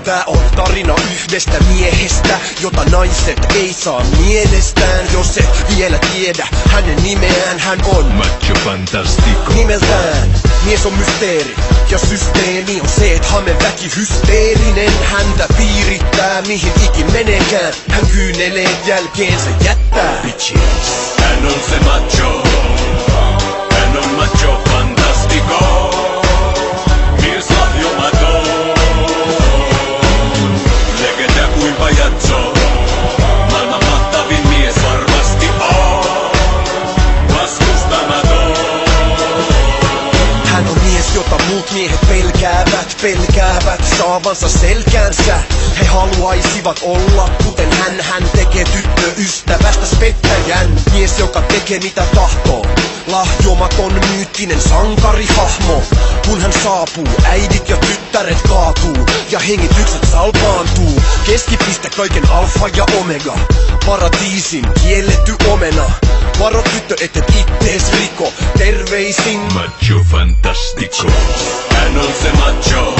Tää on tarina yhdestä miehestä, jota naiset ei saa mielestään. Jos et vielä tiedä hänen nimeään, hän on Macho Fantastico. Nimeltään mies on mysteeri ja systeemi on se, et hameväki hysteerinen häntä piirittää mihin ikin meneekään. Hän kyyneleet jälkeensä jättää. Bitches. Hän on se macho. Hän on Macho Fantastico. Mies lahjomaton. Legenda kuin pajatso. Maailman mahtavin mies varmasti on. Vastustamaton. Hän on mies, jota muut miehet pelkäävät saavansa selkäänsä. He haluaisivat olla kuten hän tekee tyttöystävästä pettäjän. Mies, joka tekee mitä tahtoo, lahjomaton myyttinen sankarihahmo. Kun hän saapuu, äidit ja tyttäret kaatuu ja hengitykset salpaantuu. Keskipiste kaiken alfa ja omega, paratiisin kielletty omena. Varo tyttö, et ittees riko, terveisin Macho Fantastico. Hän on se macho.